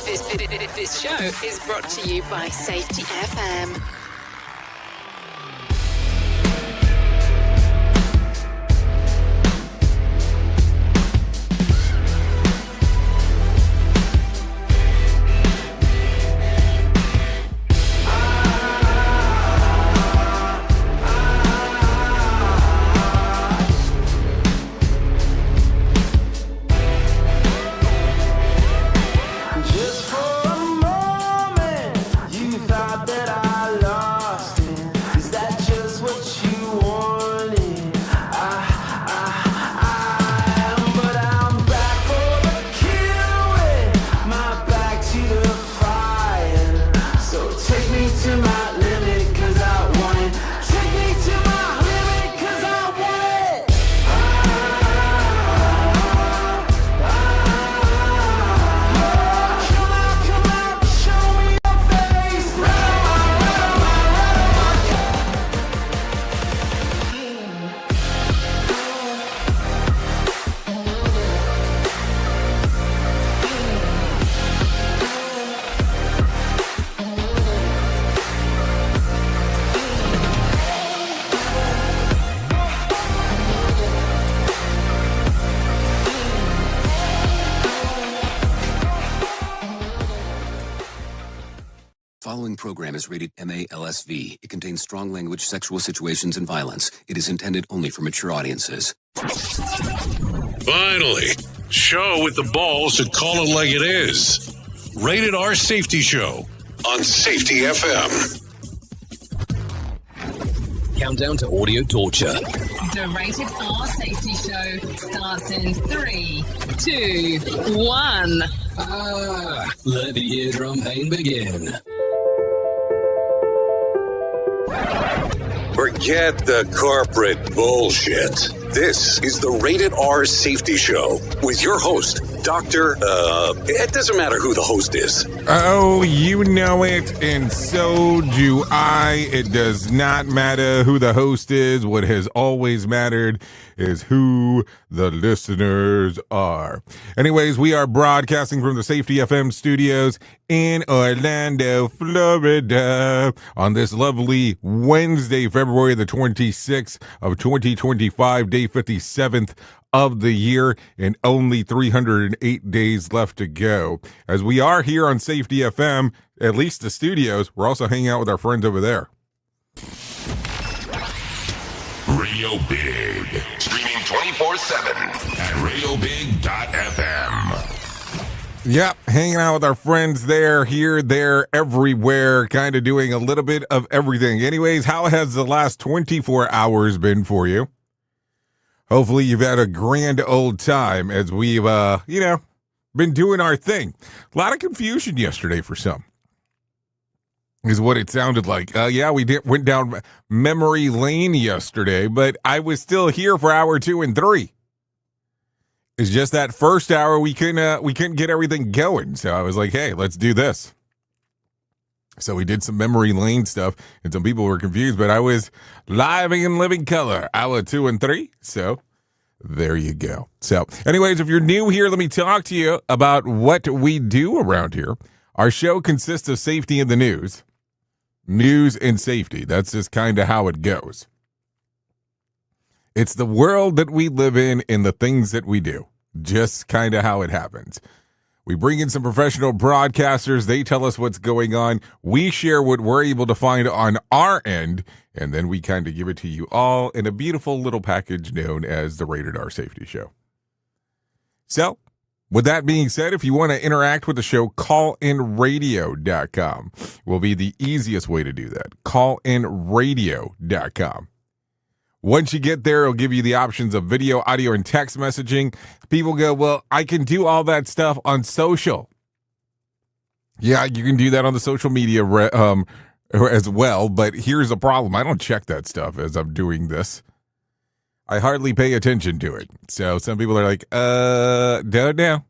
This show is brought to you by Safety FM. Program is rated MALSV. It contains strong language, sexual situations, and violence. It is intended only for mature audiences. Finally, show with the balls to call it like it is. Rated R Safety Show on Safety FM. Countdown to audio torture. The Rated R Safety Show starts in 3, 2, 1. Let the eardrum pain begin. Forget the corporate bullshit. This is the Rated R Safety Show with your host, Dr. It doesn't matter who the host is. Oh, you know it, and so do I. It does not matter who the host is. What has always mattered is who the listeners are. Anyways, we are broadcasting from the Safety FM studios in Orlando, Florida, on this lovely Wednesday, February the 26th of 2025, day 57th of the year, and only 308 days left to go. As we are here on Safety FM, at least the studios, we're also hanging out with our friends over there. Radio Big. Streaming 24/7 at radiobig.fm. Yep, hanging out with our friends there, here, there, everywhere, kind of doing a little bit of everything. Anyways, how has the last 24 hours been for you? Hopefully you've had a grand old time as we've, been doing our thing. A lot of confusion yesterday for some, is what it sounded like. Went down memory lane yesterday, but I was still here for hour 2 and 3. It's just that first hour we couldn't get everything going. So I was like, hey, let's do this. So we did some memory lane stuff, and some people were confused, but I was live in living color, hour 2 and 3. So there you go. So anyways, if you're new here, let me talk to you about what we do around here. Our show consists of safety in the news and safety. That's just kind of how it goes. It's the world that we live in and the things that we do. Just kind of how it happens. We bring in some professional broadcasters. They tell us what's going on. We share what we're able to find on our end, and then we kind of give it to you all in a beautiful little package known as the Rated R Safety Show. So, with that being said, if you want to interact with the show, callinradio.com will be the easiest way to do that. Callinradio.com. Once you get there, it'll give you the options of video, audio, and text messaging. People go, well, I can do all that stuff on social. Yeah, you can do that on the social media as well, but here's the problem. I don't check that stuff as I'm doing this. I hardly pay attention to it. So some people are like, don't know.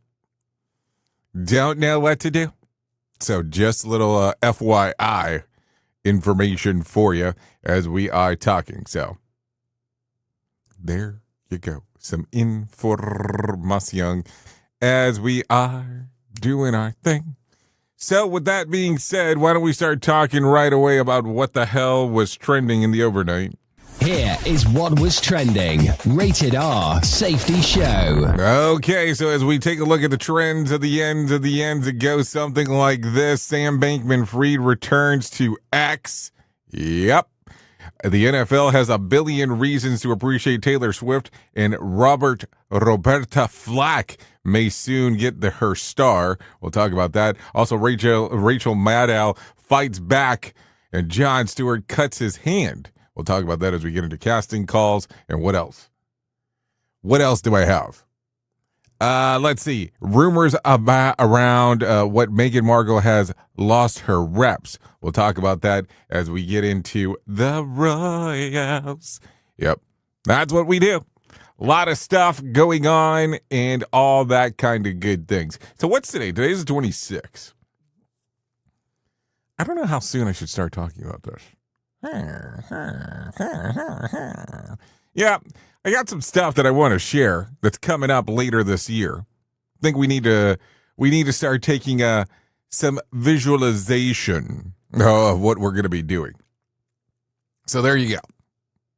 Don't know what to do. So just a little FYI information for you as we are talking. So there you go. Some information as we are doing our thing. So with that being said, why don't we start talking right away about what the hell was trending in the overnight? Here is what was trending. Rated R Safety Show. Okay, so as we take a look at the trends of the ends, it goes something like this. Sam Bankman-Fried returns to X. Yep. The NFL has a billion reasons to appreciate Taylor Swift, and Roberta Flack may soon get her star. We'll talk about that. Also, Rachel Maddow fights back, and Jon Stewart cuts his hand. We'll talk about that as we get into casting calls. And what else? What else do I have? Let's see. Rumors around what Meghan Markle has lost her reps. We'll talk about that as we get into the royals. Yep. That's what we do. A lot of stuff going on and all that kind of good things. So what's today? Today's the 26th. I don't know how soon I should start talking about this. Yeah, I got some stuff that I want to share that's coming up later this year. I think we need to start taking some visualization of what we're going to be doing. So there you go.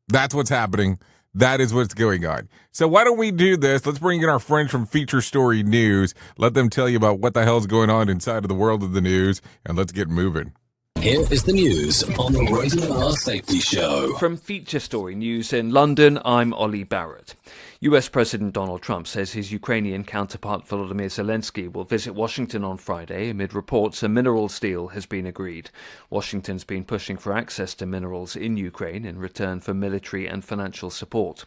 That's what's happening. That is what's going on. So why don't we do this? Let's bring in our friends from Feature Story News. Let them tell you about what the hell's going on inside of the world of the news, and let's get moving. Here is the news on the Rated R Safety Show. From Feature Story News in London, I'm Ollie Barrett. US President Donald Trump says his Ukrainian counterpart Volodymyr Zelensky will visit Washington on Friday amid reports a minerals deal has been agreed. Washington's been pushing for access to minerals in Ukraine in return for military and financial support.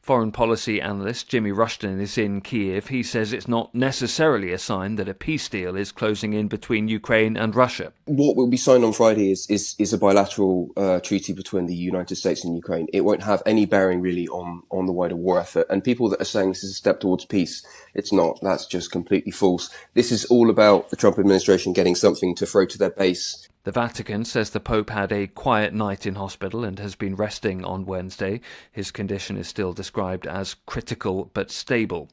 Foreign policy analyst Jimmy Rushton is in Kiev. He says it's not necessarily a sign that a peace deal is closing in between Ukraine and Russia. What will be signed on Friday is a bilateral treaty between the United States and Ukraine. It won't have any bearing really on the wider war effort. And people that are saying this is a step towards peace, it's not. That's just completely false. This is all about the Trump administration getting something to throw to their base. The Vatican says the Pope had a quiet night in hospital and has been resting on Wednesday. His condition is still described as critical but stable.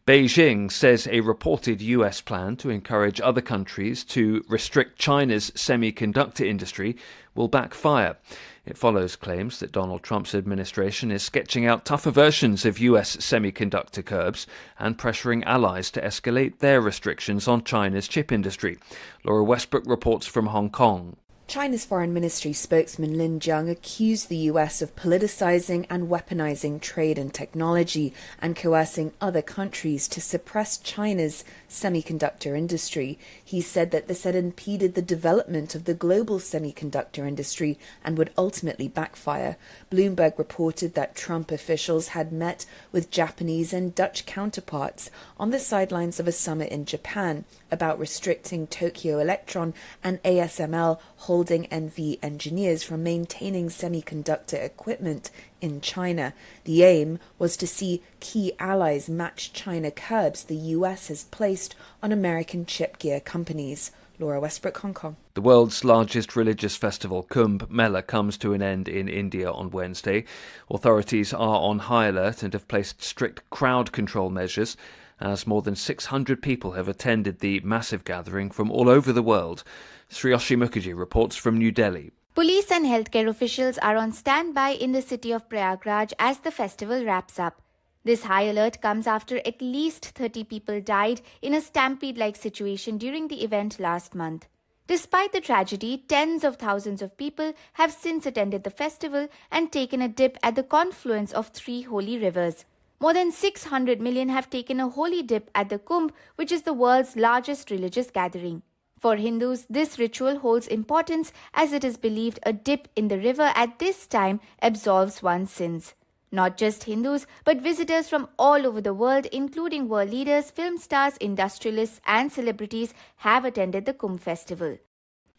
Beijing says a reported US plan to encourage other countries to restrict China's semiconductor industry will backfire. It follows claims that Donald Trump's administration is sketching out tougher versions of US semiconductor curbs and pressuring allies to escalate their restrictions on China's chip industry. Laura Westbrook reports from Hong Kong. China's Foreign Ministry spokesman Lin Jiang accused the US of politicizing and weaponizing trade and technology and coercing other countries to suppress China's semiconductor industry. He said that this had impeded the development of the global semiconductor industry and would ultimately backfire. Bloomberg reported that Trump officials had met with Japanese and Dutch counterparts on the sidelines of a summit in Japan about restricting Tokyo Electron and ASML holding NV engineers from maintaining semiconductor equipment in China. The aim was to see key allies match China curbs the US has placed on American chip gear companies. Laura Westbrook, Hong Kong. The world's largest religious festival, Kumbh Mela, comes to an end in India on Wednesday. Authorities are on high alert and have placed strict crowd control measures, as more than 600 people have attended the massive gathering from all over the world. Sriyoshi Mukherjee reports from New Delhi. Police and healthcare officials are on standby in the city of Prayagraj as the festival wraps up. This high alert comes after at least 30 people died in a stampede-like situation during the event last month. Despite the tragedy, tens of thousands of people have since attended the festival and taken a dip at the confluence of three holy rivers. More than 600 million have taken a holy dip at the Kumbh, which is the world's largest religious gathering. For Hindus, this ritual holds importance as it is believed a dip in the river at this time absolves one's sins. Not just Hindus, but visitors from all over the world, including world leaders, film stars, industrialists and celebrities, have attended the Kumbh festival.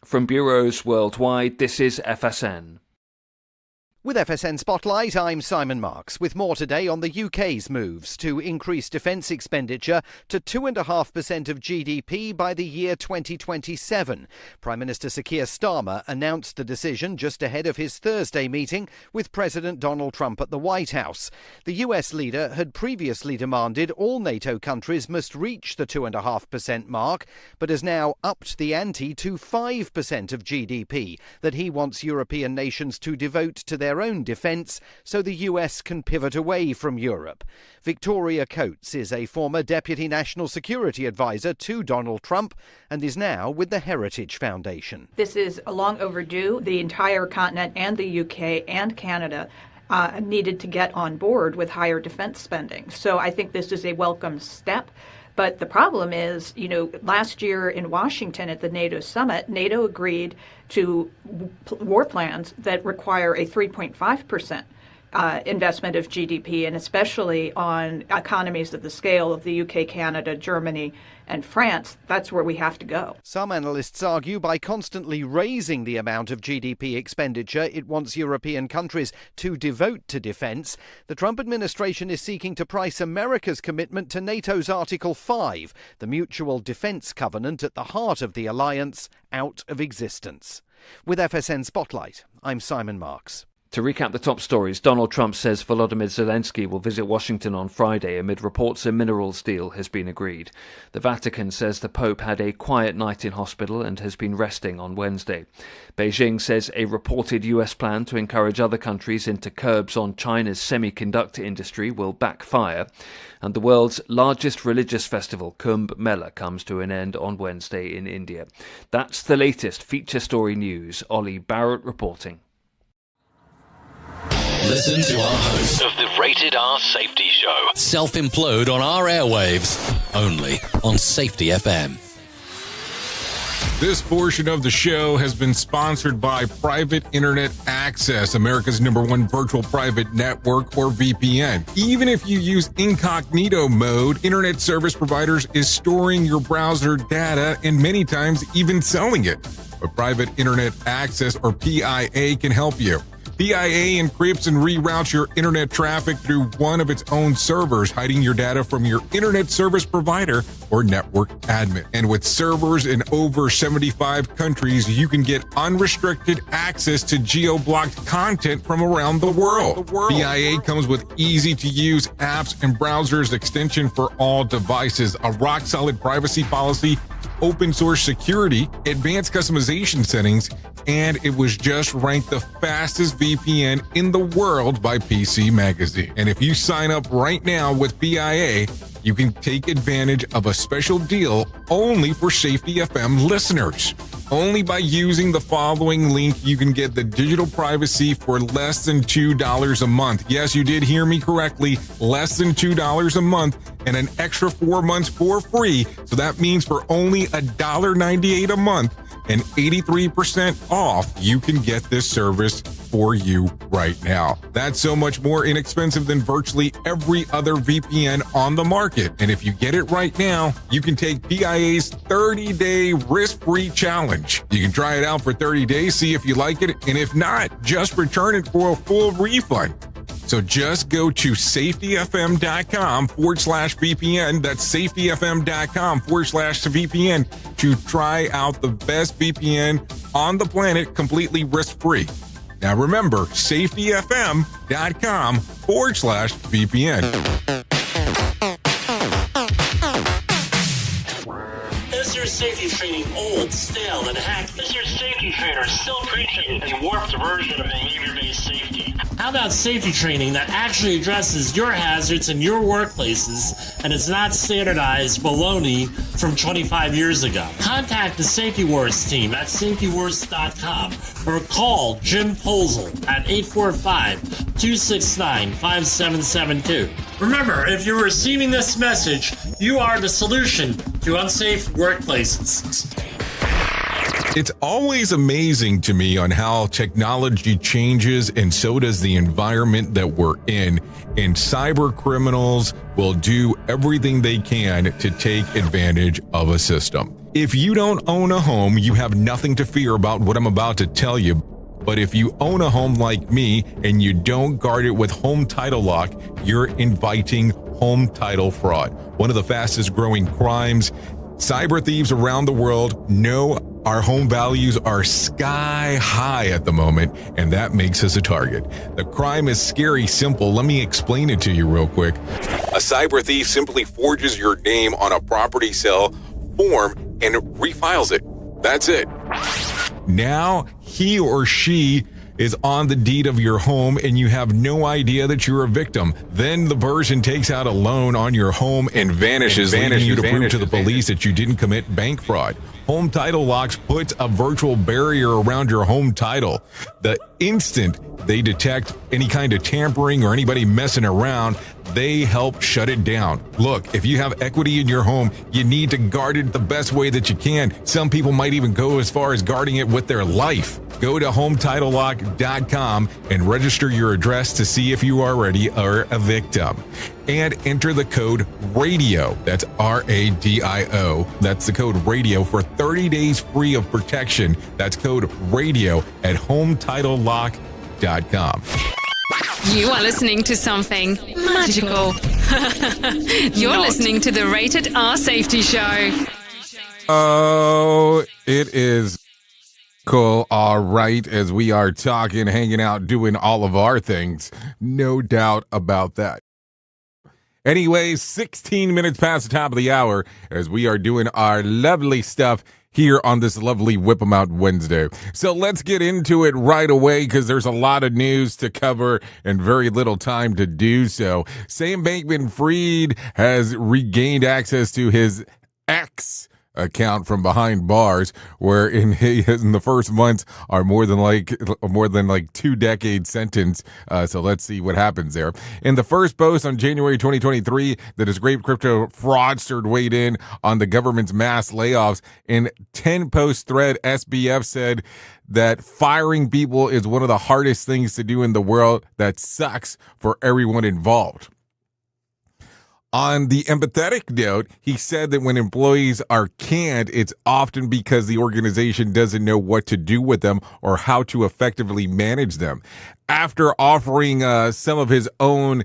From bureaus worldwide, this is FSN. With FSN Spotlight, I'm Simon Marks, with more today on the UK's moves to increase defence expenditure to 2.5% of GDP by the year 2027. Prime Minister Sir Keir Starmer announced the decision just ahead of his Thursday meeting with President Donald Trump at the White House. The US leader had previously demanded all NATO countries must reach the 2.5% mark, but has now upped the ante to 5% of GDP that he wants European nations to devote to their own defence so the US can pivot away from Europe. Victoria Coates is a former Deputy National Security Advisor to Donald Trump and is now with the Heritage Foundation. This is long overdue. The entire continent and the UK and Canada needed to get on board with higher defence spending. So I think this is a welcome step. But the problem is, last year in Washington at the NATO summit, NATO agreed to war plans that require a 3.5% investment of GDP, and especially on economies of the scale of the UK, Canada, Germany, and France. That's where we have to go. Some analysts argue by constantly raising the amount of GDP expenditure it wants European countries to devote to defence, the Trump administration is seeking to price America's commitment to NATO's Article 5, the mutual defence covenant at the heart of the alliance, out of existence. With FSN Spotlight, I'm Simon Marks. To recap the top stories, Donald Trump says Volodymyr Zelensky will visit Washington on Friday amid reports a minerals deal has been agreed. The Vatican says the Pope had a quiet night in hospital and has been resting on Wednesday. Beijing says a reported US plan to encourage other countries into curbs on China's semiconductor industry will backfire. And the world's largest religious festival, Kumbh Mela, comes to an end on Wednesday in India. That's the latest feature story news. Ollie Barrett reporting. Listen to our host of the Rated R Safety Show self-implode on our airwaves, only on Safety FM. This portion of the show has been sponsored by Private Internet Access, America's #1 virtual private network, or VPN. Even if you use incognito mode, internet service providers is storing your browser data and many times even selling it. But Private Internet Access, or PIA, can help you. PIA encrypts and reroutes your internet traffic through one of its own servers, hiding your data from your internet service provider or network admin. And with servers in over 75 countries, you can get unrestricted access to geo-blocked content from around the world. PIA comes with easy-to-use apps and browsers extension for all devices, a rock-solid privacy policy, open source security, advanced customization settings, and it was just ranked the fastest VPN in the world by PC Magazine. And if you sign up right now with PIA, you can take advantage of a special deal only for Safety FM listeners. Only by using the following link, you can get the digital privacy for less than $2 a month. Yes, you did hear me correctly, less than $2 a month, and an extra 4 months for free. So that means for only $1.98 a month and 83% off, you can get this service for you right now. That's so much more inexpensive than virtually every other VPN on the market. And if you get it right now, you can take PIA's 30-day risk-free challenge. You can try it out for 30 days, see if you like it, and if not, just return it for a full refund. So just go to safetyfm.com/VPN. That's safetyfm.com/VPN to try out the best VPN on the planet completely risk-free. Now remember, safetyfm.com/VPN. Is your safety training old, stale, and hacked? Is your safety trainer still preaching a warped version of behavior-based safety? How about safety training that actually addresses your hazards in your workplaces and is not standardized baloney from 25 years ago? Contact the Safety Wars team at safetywars.com or call Jim Posel at 845-269-5772. Remember, if you're receiving this message, you are the solution to unsafe workplaces. It's always amazing to me on how technology changes, and so does the environment that we're in. And cyber criminals will do everything they can to take advantage of a system. If you don't own a home, you have nothing to fear about what I'm about to tell you. But if you own a home like me and you don't guard it with home title lock, you're inviting home title fraud. One of the fastest growing crimes. Cyber thieves around the world know our home values are sky high at the moment, and that makes us a target. The crime is scary simple. Let me explain it to you real quick. A cyber thief simply forges your name on a property sale form and refiles it. That's it. Now he or she is on the deed of your home and you have no idea that you're a victim. Then the version takes out a loan on your home and vanishes, leaving you to prove to the police that you didn't commit bank fraud. Home Title Locks puts a virtual barrier around your home title. The instant they detect any kind of tampering or anybody messing around, they help shut it down. Look, if you have equity in your home, you need to guard it the best way that you can. Some people might even go as far as guarding it with their life. Go to HometitleLock.com and register your address to see if you already are a victim. And enter the code RADIO. That's RADIO. That's the code RADIO for 30 days free of protection. That's code RADIO at HometitleLock.com. You are listening to something magical. You're listening to the Rated R Safety Show. Oh, it is cool. All right. As we are talking, hanging out, doing all of our things. No doubt about that. Anyways, 16 minutes past the top of the hour as we are doing our lovely stuff here on this lovely Whip 'em Out Wednesday. So let's get into it right away because there's a lot of news to cover and very little time to do so. Sam Bankman-Fried has regained access to his X account from behind bars, where in the first months are more than like 2 decades sentence. So let's see what happens there. In the first post on January 2023, the disgraced crypto fraudster weighed in on the government's mass layoffs. In 10-post thread, SBF said that firing people is one of the hardest things to do in the world. That sucks for everyone involved. On the empathetic note, he said that when employees are canned, it's often because the organization doesn't know what to do with them or how to effectively manage them. After offering some of his own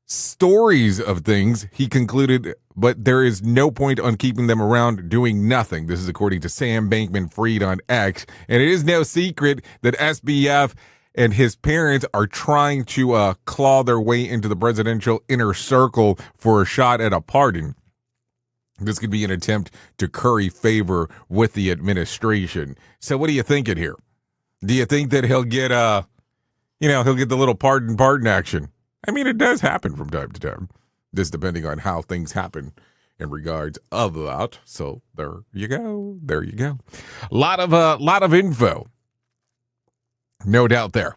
stories of things, he concluded, but there is no point on keeping them around doing nothing. This is according to Sam Bankman-Fried on X. And it is no secret that SBF and his parents are trying to claw their way into the presidential inner circle for a shot at a pardon. This could be an attempt to curry favor with the administration. So what are you thinking here? Do you think that he'll get he'll get the little pardon action? I mean, it does happen from time to time, just depending on how things happen in regards of that. So there you go. There you go. A lot of info. No doubt there.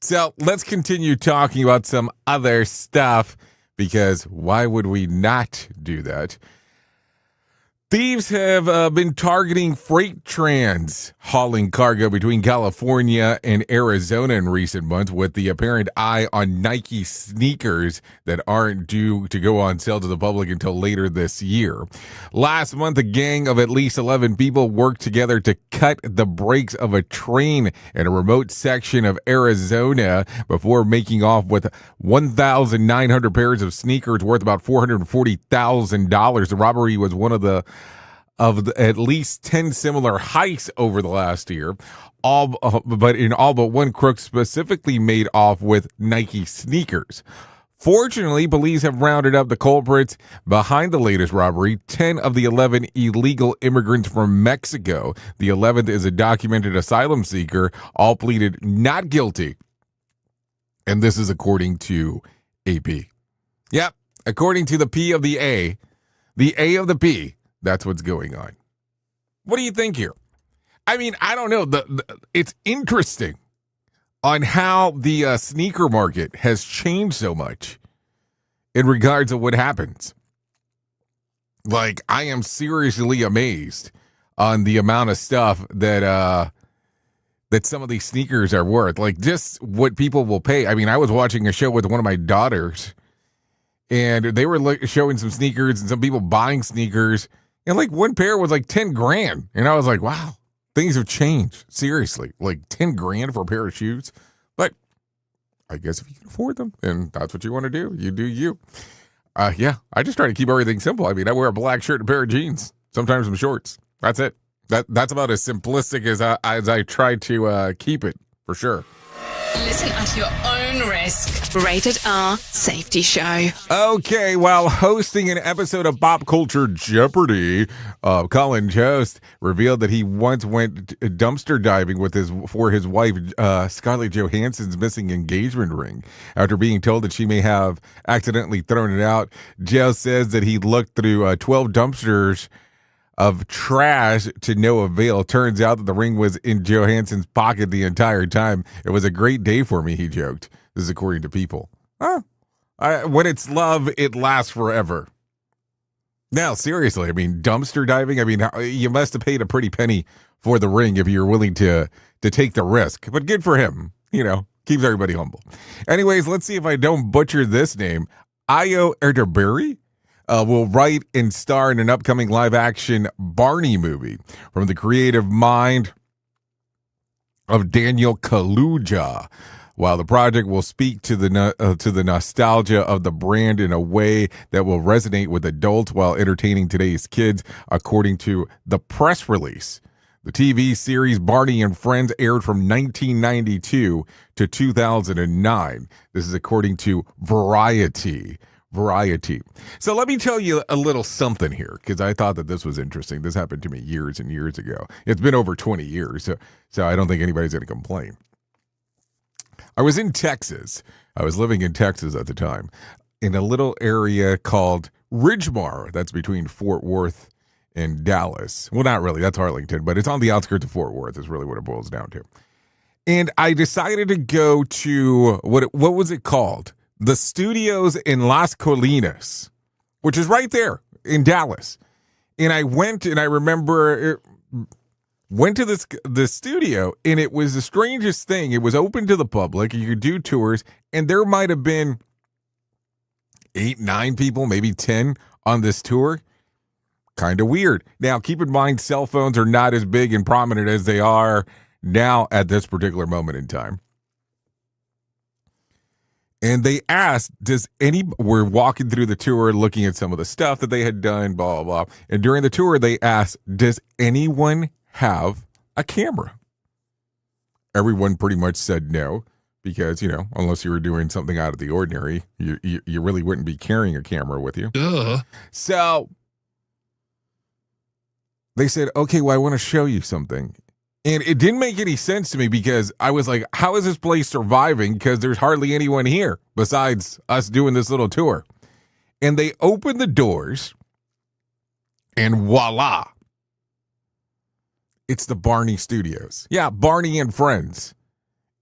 So let's continue talking about some other stuff, because why would we not do that? Thieves have been targeting freight trans hauling cargo between California and Arizona in recent months, with the apparent eye on Nike sneakers that aren't due to go on sale to the public until later this year. Last month, a gang of at least 11 people worked together to cut the brakes of a train in a remote section of Arizona before making off with 1,900 pairs of sneakers worth about $440,000. The robbery was one of at least 10 similar heists over the last year, but in all but one, crook specifically made off with Nike sneakers. Fortunately, police have rounded up the culprits behind the latest robbery, 10 of the 11 illegal immigrants from Mexico. The 11th is a documented asylum seeker. All pleaded not guilty. And this is according to AP. Yep, according to the P of the A of the P, that's what's going on. What do you think here? I mean, I don't know. It's interesting on how the sneaker market has changed so much in regards to what happens. Like, I am seriously amazed on the amount of stuff that some of these sneakers are worth. Like, just what people will pay. I mean, I was watching a show with one of my daughters, and they were showing some sneakers and some people buying sneakers. And like one pair was like 10 grand. And I was like, wow, Things have changed. Seriously. Like 10 grand for a pair of shoes. But I guess if you can afford them, and that's what you want to do, you do you. Yeah, I just try to keep everything simple. I mean, I wear a black shirt and a pair of jeans, sometimes some shorts. That's it. That's about as simplistic as I try to keep it, for sure. Listen at your own risk. Rated R Safety Show. Okay, while hosting an episode of Pop Culture Jeopardy, Colin Jost revealed that he once went dumpster diving for his wife, Scarlett Johansson's missing engagement ring. After being told that she may have accidentally thrown it out, Jost says that he looked through 12 dumpsters of trash to no avail. Turns out that the ring was in Johansson's pocket the entire time. It was a great day for me, he joked. This is according to People. When it's love, it lasts forever. Now, seriously, I mean, dumpster diving, I mean, you must have paid a pretty penny for the ring if you're willing to take the risk. But good for him. You know, keeps everybody humble. Anyways, let's see if I don't butcher this name. Ayo Erderberry will write and star in an upcoming live-action Barney movie from the creative mind of Daniel Kaluuya. While the project will speak to the nostalgia of the brand in a way that will resonate with adults while entertaining today's kids, according to the press release. The TV series Barney and Friends aired from 1992 to 2009. This is according to Variety. So let me tell you a little something here, because I thought that this was interesting. This happened to me years and years ago. It's been over 20 years, so I don't think anybody's going to complain. I was in Texas. I was living in Texas at the time, in a little area called Ridgemar. That's between Fort Worth and Dallas. Well, not really. That's Arlington, but it's on the outskirts of Fort Worth is really what it boils down to. And I decided to go to, what was it called? The studios in Las Colinas, which is right there in Dallas. And I went, and I remember went to the studio, and it was the strangest thing. It was open to the public. You could do tours, and there might have been 8, 9 people, maybe 10 on this tour. Kind of weird. Now, keep in mind, cell phones are not as big and prominent as they are now at this particular moment in time. And they asked, we're walking through the tour, looking at some of the stuff that they had done, blah, blah, blah. And during the tour, they asked, does anyone have a camera? Everyone pretty much said no, because, you know, unless you were doing something out of the ordinary, you really wouldn't be carrying a camera with you. Duh. So they said, okay, well, I want to show you something. And it didn't make any sense to me, because I was like, how is this place surviving? Because there's hardly anyone here besides us doing this little tour. And they opened the doors, and voila. It's the Barney Studios. Yeah, Barney and Friends.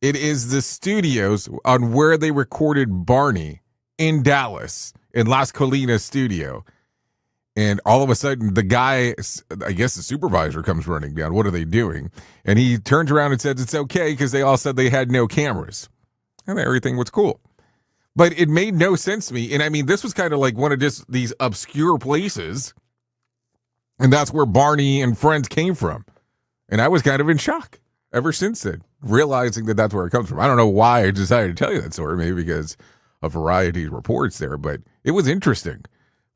It is the studios on where they recorded Barney in Dallas, in Las Colinas studio. And all of a sudden, the guy, I guess the supervisor, comes running down. What are they doing? And he turns around and says it's okay, because they all said they had no cameras. And everything was cool. But it made no sense to me. And I mean, this was kind of like one of just these obscure places. And that's where Barney and Friends came from. And I was kind of in shock ever since then, realizing that that's where it comes from. I don't know why I decided to tell you that story, maybe because of Variety reports there. But it was interesting,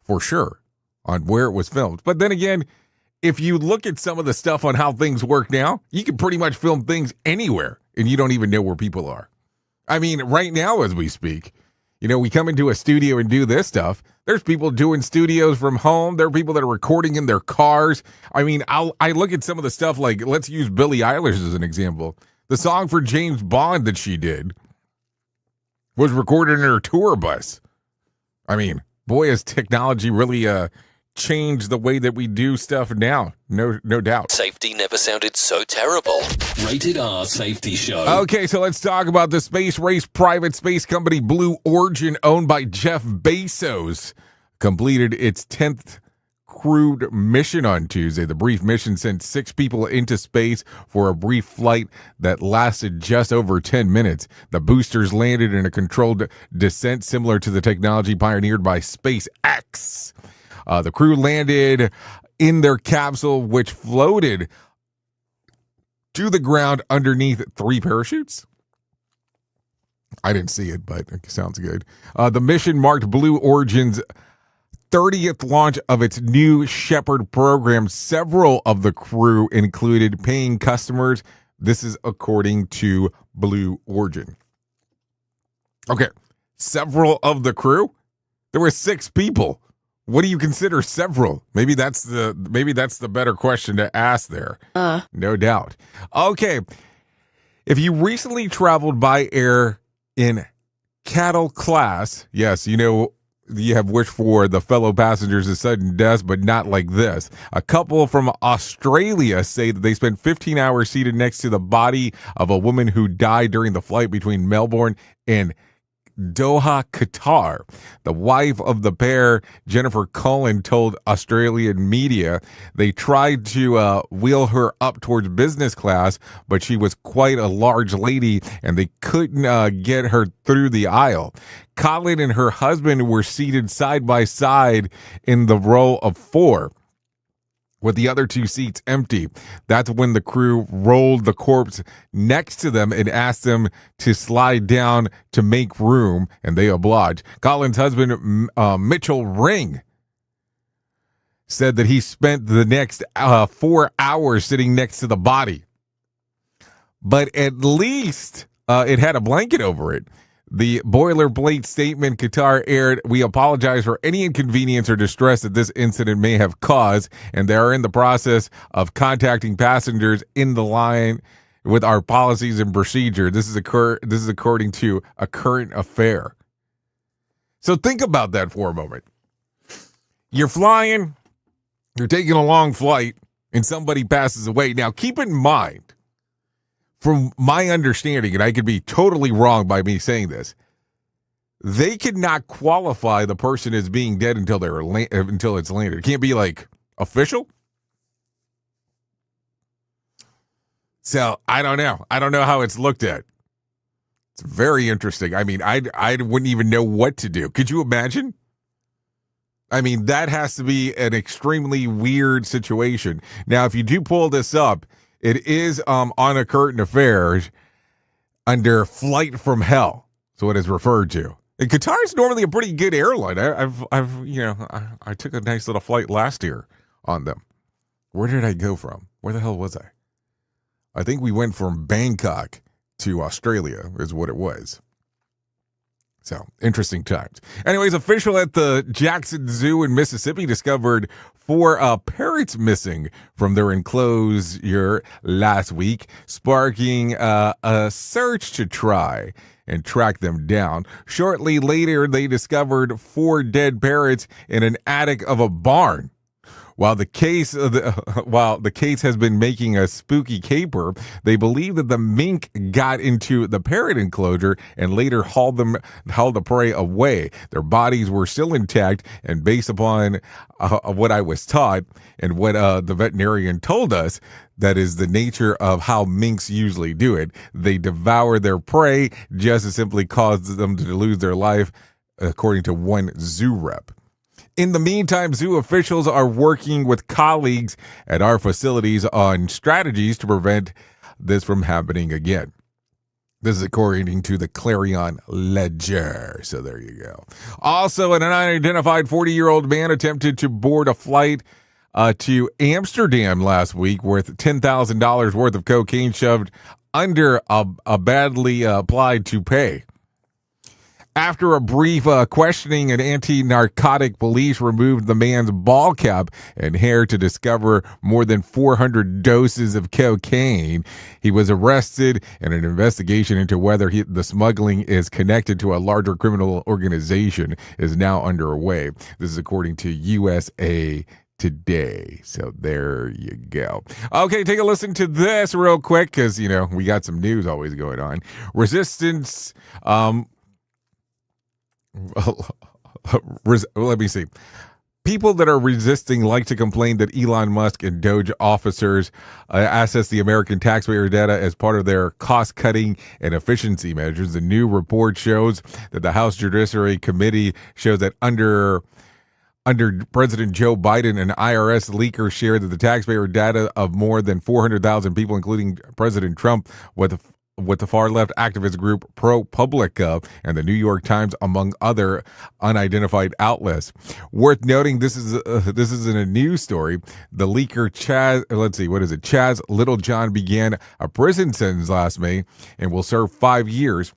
for sure, on where it was filmed. But then again, if you look at some of the stuff on how things work now, you can pretty much film things anywhere and you don't even know where people are. I mean, right now as we speak, you know, we come into a studio and do this stuff. There's people doing studios from home. There are people that are recording in their cars. I mean, I look at some of the stuff, like, let's use Billie Eilish as an example. The song for James Bond that she did was recorded in her tour bus. I mean, boy, has technology really change the way that we do stuff now. No doubt. Safety never sounded so terrible. Rated R Safety Show. Okay, so let's talk about the space race. Private space company Blue Origin, owned by Jeff Bezos, completed its 10th crewed mission on Tuesday. The brief mission sent 6 people into space for a brief flight that lasted just over 10 minutes. The boosters landed in a controlled descent similar to the technology pioneered by SpaceX. The crew landed in their capsule, which floated to the ground underneath 3 parachutes. I didn't see it, but it sounds good. The mission marked Blue Origin's 30th launch of its new Shepherd program. Several of the crew included paying customers. This is according to Blue Origin. Okay, several of the crew? There were 6 people. What do you consider several? Maybe that's the better question to ask there. No doubt. Okay, if you recently traveled by air in cattle class, yes, you know, you have wished for the fellow passengers a sudden death, but not like this. A couple from Australia say that they spent 15 hours seated next to the body of a woman who died during the flight between Melbourne and Doha, Qatar. The wife of the pair, Jennifer Cullen, told Australian media they tried to wheel her up towards business class, but she was quite a large lady and they couldn't get her through the aisle. Cullen and her husband were seated side by side in the row of 4, with the other 2 seats empty. That's when the crew rolled the corpse next to them and asked them to slide down to make room, and they obliged. Colin's husband, Mitchell Ring, said that he spent the next 4 hours sitting next to the body. But at least it had a blanket over it. The boilerplate statement Qatar aired, "We apologize for any inconvenience or distress that this incident may have caused, and they are in the process of contacting passengers in the line with our policies and procedure. This is according to a current affair." So think about that for a moment. You're flying, you're taking a long flight, and somebody passes away. Now, keep in mind, from my understanding, and I could be totally wrong by me saying this, they could not qualify the person as being dead until until it's landed. It can't be like official. So I don't know. I don't know how it's looked at. It's very interesting. I mean, I wouldn't even know what to do. Could you imagine? I mean, that has to be an extremely weird situation. Now, if you do pull this up, it is on a current affairs under Flight from Hell. So what is referred to. And Qatar is normally a pretty good airline. I took a nice little flight last year on them. Where did I go from? Where the hell was I? I think we went from Bangkok to Australia is what it was. So, interesting times. Anyways, official at the Jackson Zoo in Mississippi discovered 4 parrots missing from their enclosure last week, sparking a search to try and track them down. Shortly later, they discovered 4 dead parrots in an attic of a barn. While the case has been making a spooky caper, they believe that the mink got into the parrot enclosure and later hauled the prey away. Their bodies were still intact, and based upon what I was taught and what the veterinarian told us, that is the nature of how minks usually do it. They devour their prey, just as simply causes them to lose their life, according to one zoo rep. In the meantime, zoo officials are working with colleagues at our facilities on strategies to prevent this from happening again. This is according to the Clarion Ledger. So there you go. Also, an unidentified 40-year-old man attempted to board a flight to Amsterdam last week worth $10,000 worth of cocaine shoved under a badly applied toupee. After a brief questioning, an anti-narcotic police removed the man's ball cap and hair to discover more than 400 doses of cocaine. He was arrested, and an investigation into whether the smuggling is connected to a larger criminal organization is now underway. This is according to USA Today. So there you go. Okay, take a listen to this real quick because, we got some news always going on. Resistance... let me see. People that are resisting like to complain that Elon Musk and Doge officers access the American taxpayer data as part of their cost-cutting and efficiency measures. The new report shows that the House Judiciary Committee shows that under Under President Joe Biden, an IRS leaker shared that the taxpayer data of more than 400,000 people, including President Trump, with the far-left activist group ProPublica and the New York Times, among other unidentified outlets. Worth noting, this isn't a news story. The leaker Chaz Littlejohn began a prison sentence last May and will serve 5 years.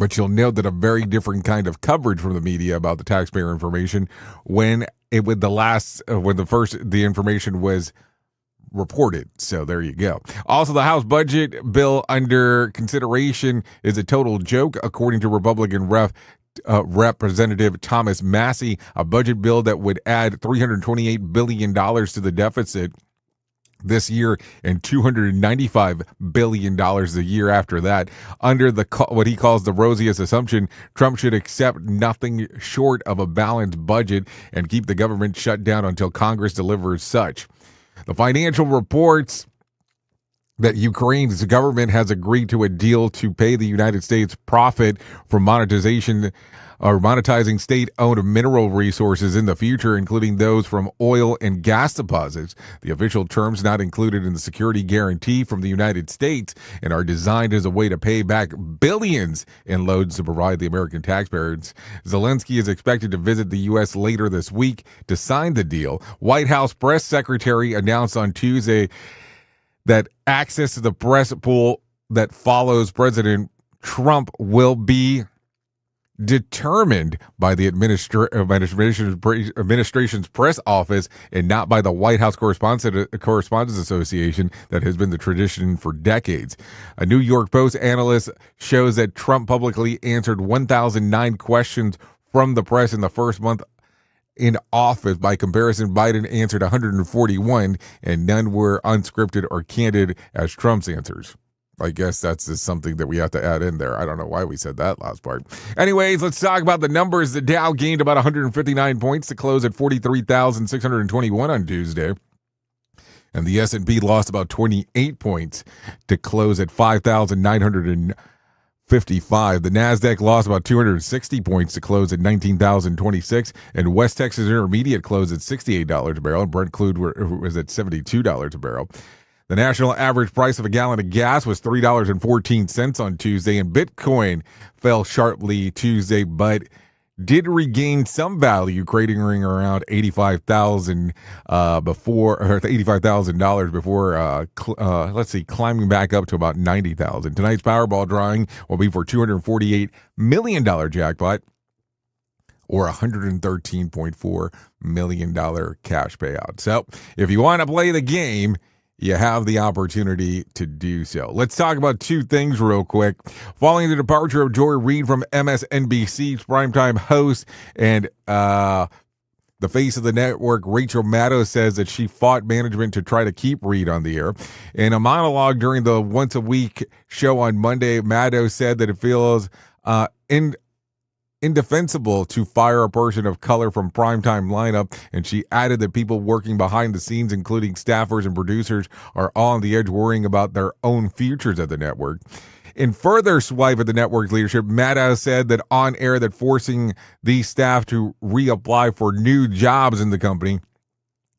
But you'll note that a very different kind of coverage from the media about the taxpayer information when the information was reported. So there you go. Also, the House budget bill under consideration is a total joke, according to Republican Representative Thomas Massey, a budget bill that would add $328 billion to the deficit this year and $295 billion the year after that. Under what he calls the rosiest assumption, Trump should accept nothing short of a balanced budget and keep the government shut down until Congress delivers such. The financial reports that Ukraine's government has agreed to a deal to pay the United States profit from monetizing state-owned mineral resources in the future, including those from oil and gas deposits. The official terms not included in the security guarantee from the United States and are designed as a way to pay back billions in loans to provide the American taxpayers. Zelensky is expected to visit the U.S. later this week to sign the deal. White House press secretary announced on Tuesday that access to the press pool that follows President Trump will be determined by the administration's press office and not by the White House Correspondents Association that has been the tradition for decades. A New York Post analyst shows that Trump publicly answered 1,009 questions from the press in the first month in office. By comparison, Biden answered 141, and none were unscripted or candid as Trump's answers. I guess that's just something that we have to add in there. I don't know why we said that last part. Anyways, let's talk about the numbers. The Dow gained about 159 points to close at 43,621 on Tuesday. And the S&P lost about 28 points to close at 5,955. The NASDAQ lost about 260 points to close at 19,026. And West Texas Intermediate closed at $68 a barrel. And Brent crude was at $72 a barrel. The national average price of a gallon of gas was $3.14 on Tuesday, and Bitcoin fell sharply Tuesday, but did regain some value, trading around $85,000 before climbing back up to about $90,000. Tonight's Powerball drawing will be for $248 million jackpot, or $113.4 million cash payout. So if you want to play the game, you have the opportunity to do so. Let's talk about two things real quick. Following the departure of Joy Reid from MSNBC's primetime host and the face of the network, Rachel Maddow, says that she fought management to try to keep Reid on the air. In a monologue during the once-a-week show on Monday, Maddow said that it feels indefensible to fire a person of color from primetime lineup, and she added that people working behind the scenes, including staffers and producers, are all on the edge worrying about their own futures at the network. In further swipe at the network's leadership, Maddow said that on air that forcing these staff to reapply for new jobs in the company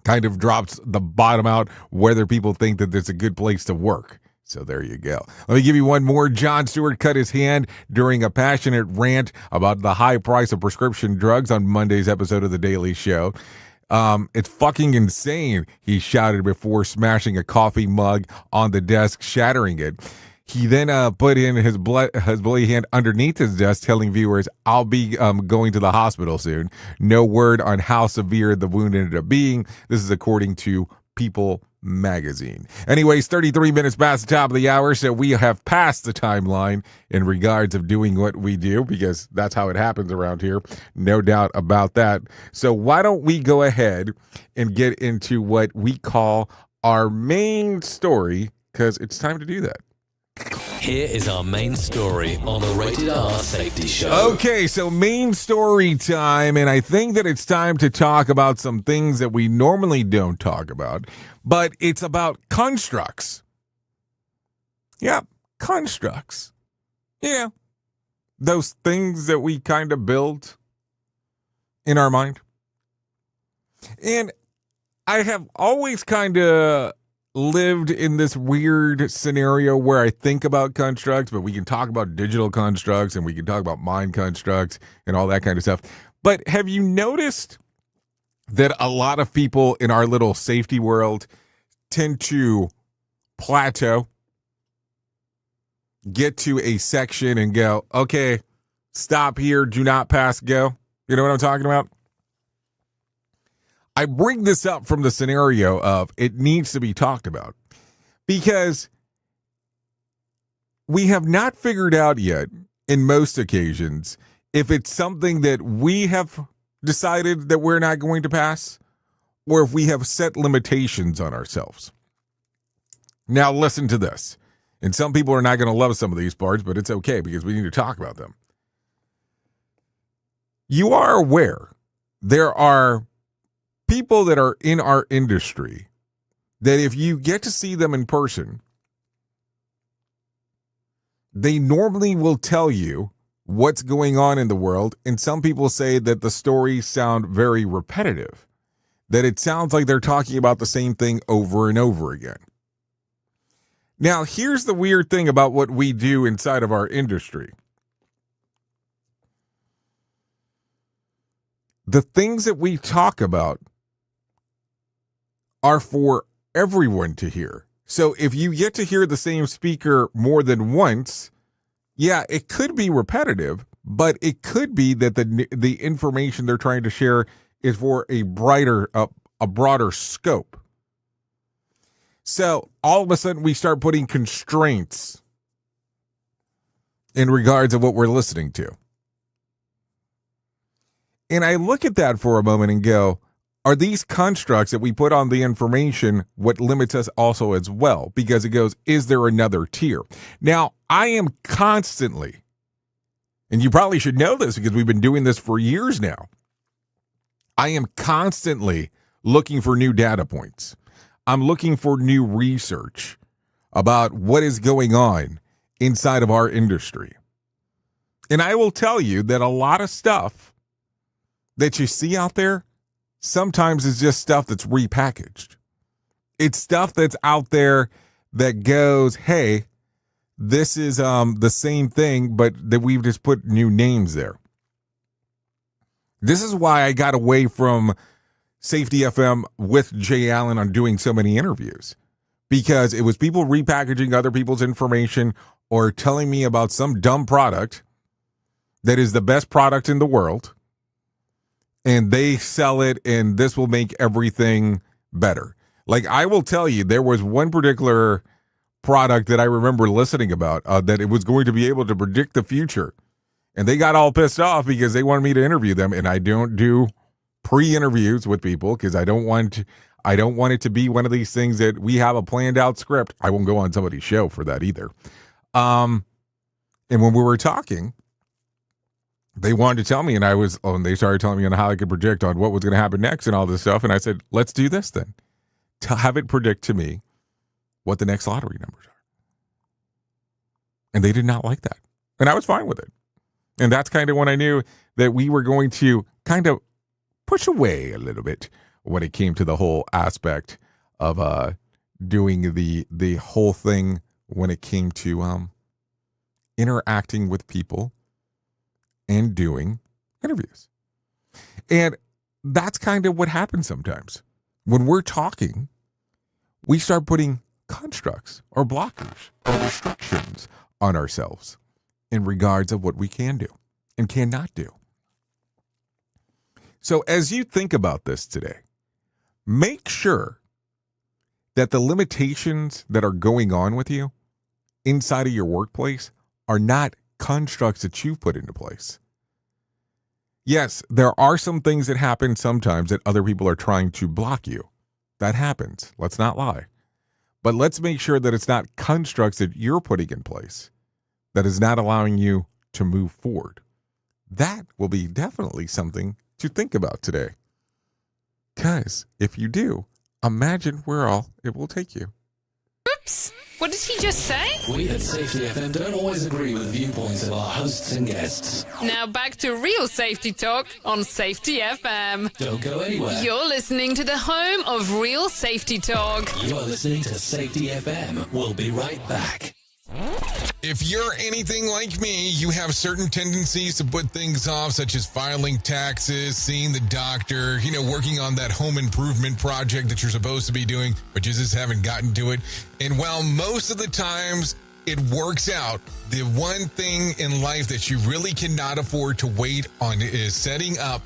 kind of drops the bottom out whether people think that it's a good place to work. So there you go. Let me give you one more. Jon Stewart cut his hand during a passionate rant about the high price of prescription drugs on Monday's episode of The Daily Show. It's fucking insane, he shouted before smashing a coffee mug on the desk, shattering it. He then put in his bloody hand underneath his desk, telling viewers, "I'll be going to the hospital soon." No word on how severe the wound ended up being. This is according to People magazine. Anyways, 33 minutes past the top of the hour, so we have passed the timeline in regards of doing what we do, because that's how it happens around here. No doubt about that. So why don't we go ahead and get into what we call our main story, because it's time to do that. Here is our main story on the Rated R Safety Show. Okay, so main story time, and I think that it's time to talk about some things that we normally don't talk about, but it's about constructs. Yeah, constructs. Yeah, those things that we kind of build in our mind. And I have always kind of lived in this weird scenario where I think about constructs, but we can talk about digital constructs and we can talk about mind constructs and all that kind of stuff. But have you noticed that a lot of people in our little safety world tend to plateau, get to a section and go, okay, stop here, do not pass, go? You know what I'm talking about? I bring this up from the scenario of it needs to be talked about because we have not figured out yet, in most occasions, if it's something that we have decided that we're not going to pass or if we have set limitations on ourselves. Now, listen to this. And some people are not going to love some of these parts, but it's okay because we need to talk about them. You are aware there are people that are in our industry that if you get to see them in person, they normally will tell you what's going on in the world. And some people say that the stories sound very repetitive, that it sounds like they're talking about the same thing over and over again. Now, here's the weird thing about what we do inside of our industry. The things that we talk about are for everyone to hear. So if you get to hear the same speaker more than once, yeah, it could be repetitive, but it could be that the information they're trying to share is for a broader scope. So all of a sudden we start putting constraints in regards of what we're listening to. And I look at that for a moment and go, are these constructs that we put on the information what limits us also as well? Because it goes, is there another tier? Now, I am constantly, and you probably should know this because we've been doing this for years now, I am constantly looking for new data points. I'm looking for new research about what is going on inside of our industry. And I will tell you that a lot of stuff that you see out there sometimes it's just stuff that's repackaged. It's stuff that's out there that goes, hey, this is the same thing, but that we've just put new names there. This is why I got away from Safety FM with Jay Allen on doing so many interviews, because it was people repackaging other people's information or telling me about some dumb product that is the best product in the world. And they sell it, and this will make everything better. Like, I will tell you, there was one particular product that I remember listening about that it was going to be able to predict the future. And they got all pissed off because they wanted me to interview them. And I don't do pre-interviews with people because I don't want it to be one of these things that we have a planned out script. I won't go on somebody's show for that either. And when we were talking, they wanted to tell me, and they started telling me on how I could predict on what was going to happen next and all this stuff. And I said, let's do this then. To have it predict to me what the next lottery numbers are. And they did not like that. And I was fine with it. And that's kind of when I knew that we were going to kind of push away a little bit when it came to the whole aspect of doing the whole thing when it came to interacting with people and doing interviews. And that's kind of what happens sometimes. When we're talking, we start putting constructs or blockers or restrictions on ourselves in regards of what we can do and cannot do. So as you think about this today, make sure that the limitations that are going on with you inside of your workplace are not constructs that you've put into place. Yes, there are some things that happen sometimes that other people are trying to block you. That happens. Let's not lie. But let's make sure that it's not constructs that you're putting in place that is not allowing you to move forward. That will be definitely something to think about today. Because if you do, imagine where all it will take you. Oops. What did he just say? We at Safety FM don't always agree with the viewpoints of our hosts and guests. Now back to real safety talk on Safety FM. Don't go anywhere. You're listening to the home of real safety talk. You're listening to Safety FM. We'll be right back. If you're anything like me, you have certain tendencies to put things off, such as filing taxes, seeing the doctor, working on that home improvement project that you're supposed to be doing, but you just haven't gotten to it. And while most of the times it works out, the one thing in life that you really cannot afford to wait on is setting up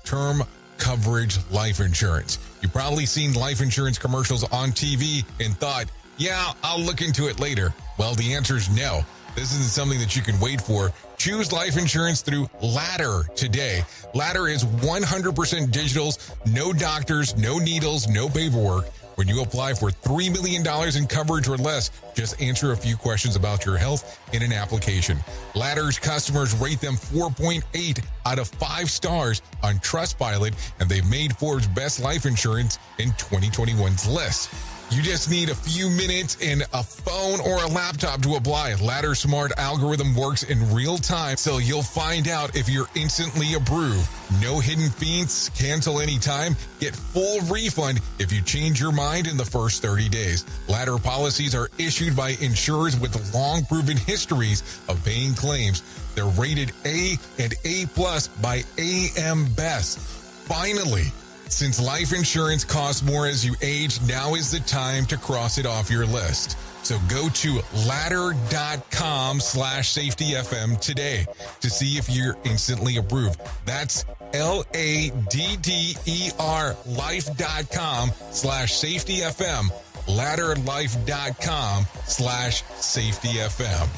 term coverage life insurance. You've probably seen life insurance commercials on TV and thought, yeah, I'll look into it later. Well, the answer is no. This isn't something that you can wait for. Choose life insurance through Ladder today. Ladder is 100% digitals, no doctors, no needles, no paperwork. When you apply for $3 million in coverage or less, just answer a few questions about your health in an application. Ladder's customers rate them 4.8 out of 5 stars on Trustpilot, and they've made Forbes' Best Life Insurance in 2021's list. You just need a few minutes and a phone or a laptop to apply. Ladder's smart algorithm works in real time, so you'll find out if you're instantly approved. No hidden fees, cancel anytime, get full refund if you change your mind in the first 30 days. Ladder policies are issued by insurers with long proven histories of paying claims. They're rated A and A+ by AM Best. Finally, since life insurance costs more as you age, now is the time to cross it off your list. So go to ladder.com/safetyfm today to see if you're instantly approved. That's LADDER life.com/safetyfm. Ladderlife.com/safetyfm.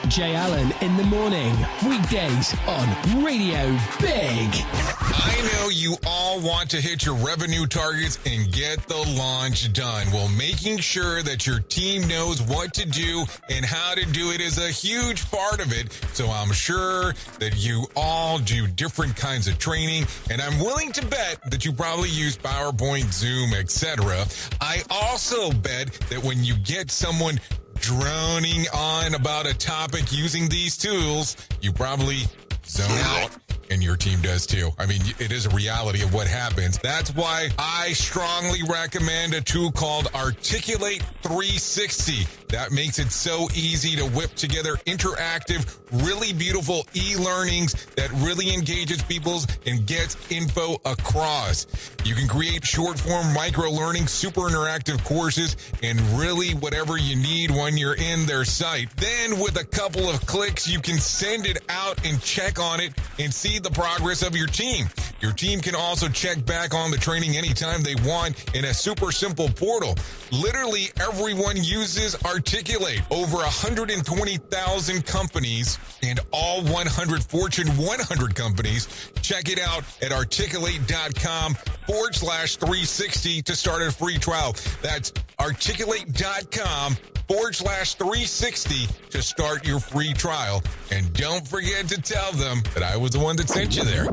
Jay Allen in the morning, weekdays on Radio Big. I know you all want to hit your revenue targets and get the launch done. Well, making sure that your team knows what to do and how to do it is a huge part of it. So I'm sure that you all do different kinds of training, and I'm willing to bet that you probably use PowerPoint, Zoom, etc. I also bet that when you get someone droning on about a topic using these tools, you probably zone out. And your team does too. I mean, it is a reality of what happens. That's why I strongly recommend a tool called Articulate 360. That makes it so easy to whip together interactive, really beautiful e-learnings that really engages people and gets info across. You can create short-form micro-learning, super interactive courses, and really whatever you need when you're in their site. Then with a couple of clicks, you can send it out and check on it and see the progress of your team. Your team can also check back on the training anytime they want in a super simple portal. Literally everyone uses Articulate. Over 120,000 companies and all 100 Fortune 100 companies. Check it out at articulate.com/360 to start a free trial. That's articulate.com/360 to start your free trial. And don't forget to tell them that I was the one that sent you there.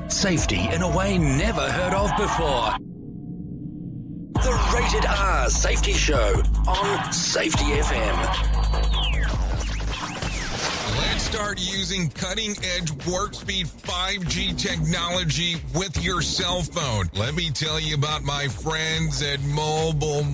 Safety in a way never heard of before. The Rated R Safety Show on Safety FM. Let's start using cutting-edge warp-speed 5G technology with your cell phone. Let me tell you about my friends at mobile.io.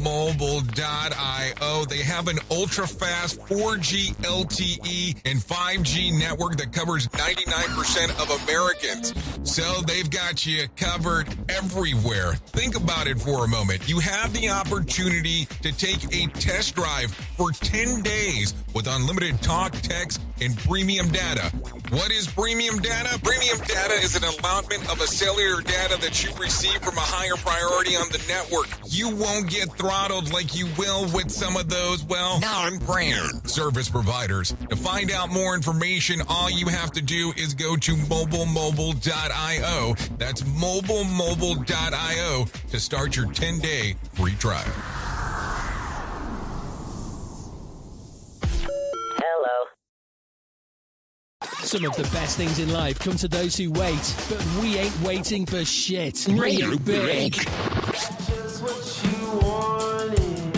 They have an ultra-fast 4G LTE and 5G network that covers 99% of Americans. So they've got you covered everywhere. Think about it for a moment. You have the opportunity to take a test drive for 10 days with unlimited talk, text, and premium data. What is premium data? Premium data is an allotment of a cellular data that you receive from a higher priority on the network. You won't get throttled like you will with some of those, well, non-brand service providers. To find out more information, all you have to do is go to mobilemobile.io. That's mobilemobile.io to start your 10-day free trial. Some of the best things in life come to those who wait, but we ain't waiting for shit. Radio Big. Just what you wanted.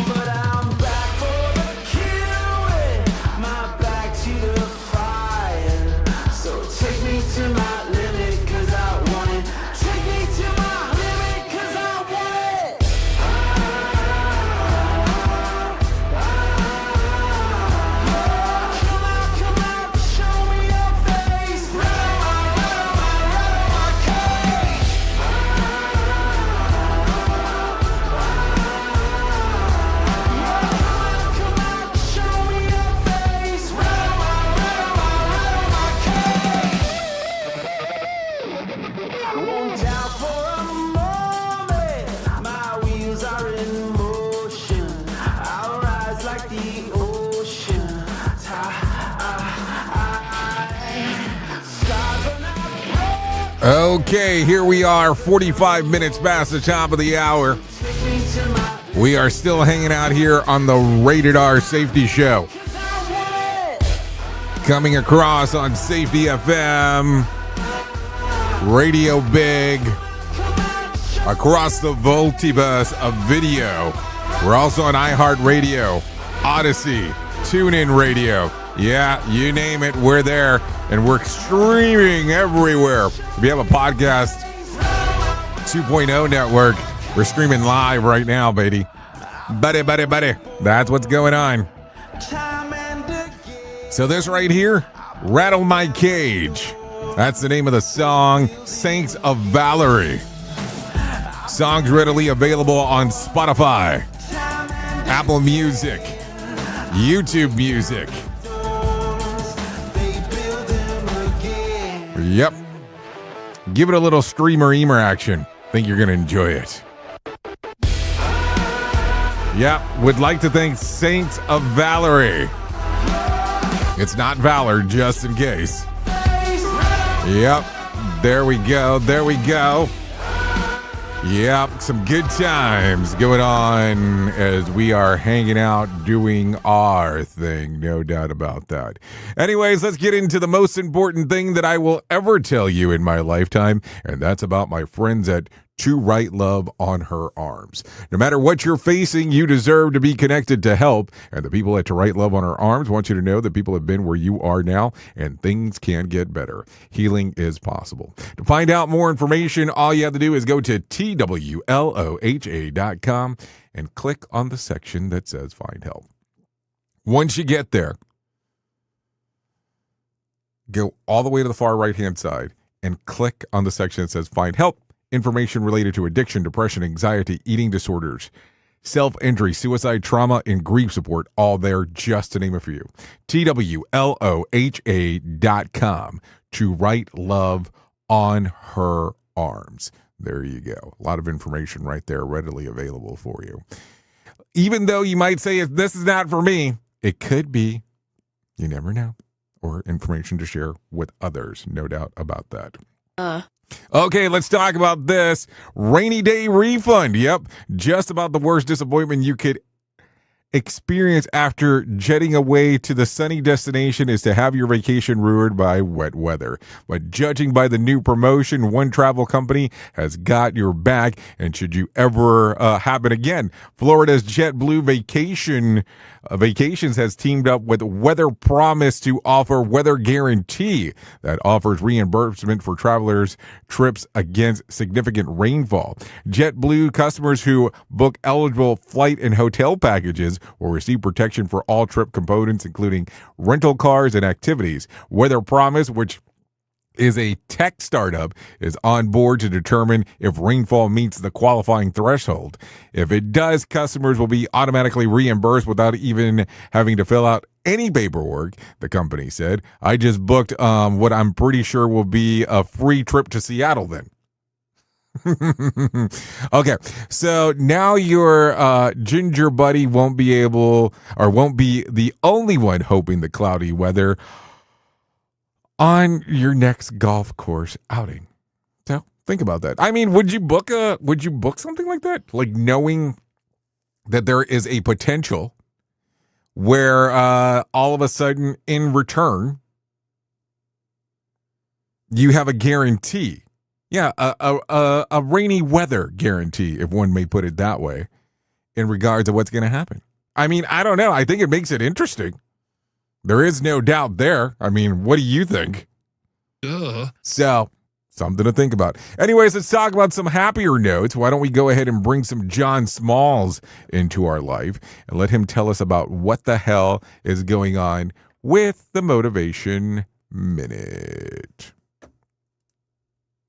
But I'm back for the killing. My back to the fire. So take me to my limit, 'cause I want it. Take me to my limit, 'cause I want it. Come out, show me your face. Right on my cage. Come out, show me your face. Right on my cage. Won't doubt for a moment. My wheels are in motion. I'll rise like the ocean. Okay, here we are, 45 minutes past the top of the hour. We are still hanging out here on the Rated R Safety Show. Coming across on Safety FM, Radio Big, across the multiverse of video. We're also on iHeartRadio, Odyssey, TuneIn Radio. Yeah, you name it, we're there. And we're streaming everywhere. If you have a podcast 2.0 network, we're streaming live right now, baby. Buddy. That's what's going on. So this right here, Rattle My Cage. That's the name of the song, Saints of Valerie. Songs readily available on Spotify, Apple Music, YouTube Music. Yep. Give it a little streamer-eamer action. Think you're going to enjoy it. Yep. Would like to thank Saints of Valerie. It's not Valor, just in case. Yep. There we go. Yep, some good times going on as we are hanging out doing our thing, no doubt about that. Anyways, let's get into the most important thing that I will ever tell you in my lifetime, and that's about my friends at To Write Love on Her Arms. No matter what you're facing, you deserve to be connected to help, and the people at To Write Love on Her Arms want you to know that people have been where you are now, and things can get better. Healing is possible. To find out more information, all you have to do is go to TWLOHA.com and click on the section that says Find Help. Once you get there, go all the way to the far right-hand side and click on the section that says Find Help. Information related to addiction, depression, anxiety, eating disorders, self-injury, suicide, trauma, and grief support, all there, just to name a few. TWLOHA.com, To Write Love on Her Arms. There you go. A lot of information right there readily available for you. Even though you might say, if this is not for me, it could be. You never know. Or information to share with others. No doubt about that. Okay, let's talk about this. Rainy day refund. Yep, just about the worst disappointment you could experience after jetting away to the sunny destination is to have your vacation ruined by wet weather. But judging by the new promotion, one travel company has got your back, and should you ever happen again, Florida's JetBlue Vacations has teamed up with Weather Promise to offer weather guarantee that offers reimbursement for travelers' trips against significant rainfall. JetBlue customers who book eligible flight and hotel packages will receive protection for all trip components, including rental cars and activities. Weather Promise, which is a tech startup, is on board to determine if rainfall meets the qualifying threshold. If it does, customers will be automatically reimbursed without even having to fill out any paperwork, the company said. I just booked what I'm pretty sure will be a free trip to Seattle then. Okay, so now your ginger buddy won't be the only one hoping the cloudy weather on your next golf course outing. So think about that. I mean, would you book something like that? Like knowing that there is a potential where all of a sudden in return, you have a guarantee. Yeah, a rainy weather guarantee, if one may put it that way, in regards to what's going to happen. I mean, I don't know. I think it makes it interesting. There is no doubt there. I mean, what do you think? So, something to think about. Anyways, let's talk about some happier notes. Why don't we go ahead and bring some John Smalls into our life and let him tell us about what the hell is going on with the Motivation Minute.